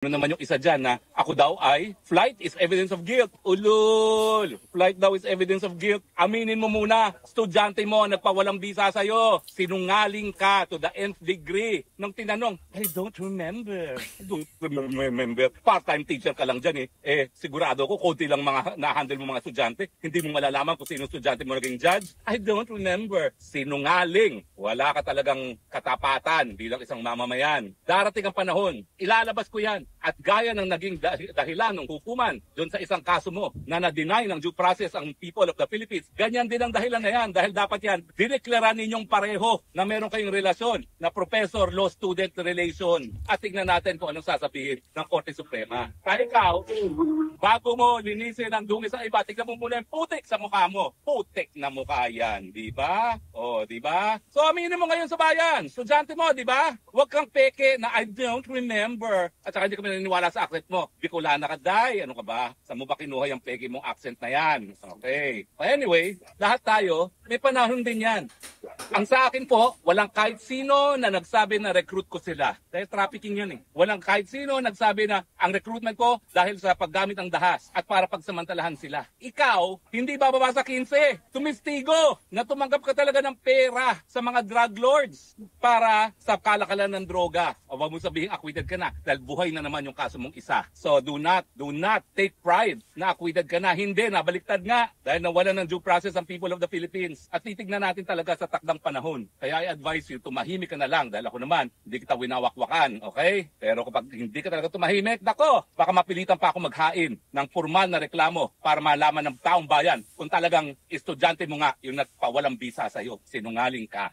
Ano naman yung isa dyan na ako daw ay flight is evidence of guilt. Ulol! Flight daw is evidence of guilt. Aminin mo muna, estudyante mo nagpawalang bisa sa'yo. Sinungaling ka to the nth degree. Nung tinanong, I don't remember. I don't remember. Part-time teacher ka lang dyan eh. Sigurado ko, konti lang mga na-handle mo mga estudyante. Hindi mo malalaman kung sino estudyante mo naging judge. I don't remember. Sinungaling. Wala ka talagang katapatan bilang isang mamamayan. Darating ang panahon, ilalabas ko yan. At gaya ng naging dahilan ng hukuman doon sa isang kaso mo na na-deny ng due process ang people of the Philippines, ganyan din ang dahilan na yan. Dahil dapat yan, dineklara ninyong pareho na meron kayong relasyon na professor-law-student relation. At tignan natin kung anong sasabihin ng Korte Suprema. Kaya ikaw, bago mo linisin ang dungis sa iba, tignan mo muna yung putik sa mukha mo. Putik na mukha yan, di ba? O, di ba? So, aminin mo ngayon sa bayan. Estudyante mo, di ba? Huwag kang peke na I don't remember. At saka hindi kami naniniwala sa accent mo. Bicolana ka, day. Ano ka ba? Saan mo ba kinuha yung peke mong accent na yan? Okay. But anyway, lahat tayo, may panahon din yan. Ang sa akin po, walang kahit sino na nagsabi na recruit ko sila. Dahil trafficking yun eh. Walang kahit sino nagsabi na ang recruitment ko dahil sa paggamit ng dahas at para pagsamantalahan sila. Ikaw, hindi bababa sa 15. Tumistigo na tumanggap ka talaga ng pera sa mga drug lords para sa kalakalan ng droga. O wag mo sabihin acquitted ka na dahil buhay na naman yung kaso mong isa. So do not take pride na acquitted ka na. Hindi, nabaliktad nga dahil nawalan ng due process ang people of the Philippines. At titignan natin talaga sa takdang panahon. Kaya I advise you, tumahimik ka na lang dahil ako naman, hindi kita winawakwakan, okay? Pero kapag hindi ka talaga tumahimik, nako, baka mapilitan pa ako maghain ng formal na reklamo para malaman ng taong bayan kung talagang estudyante mo nga yung nagpawalang bisa sa'yo. Sinungaling ka.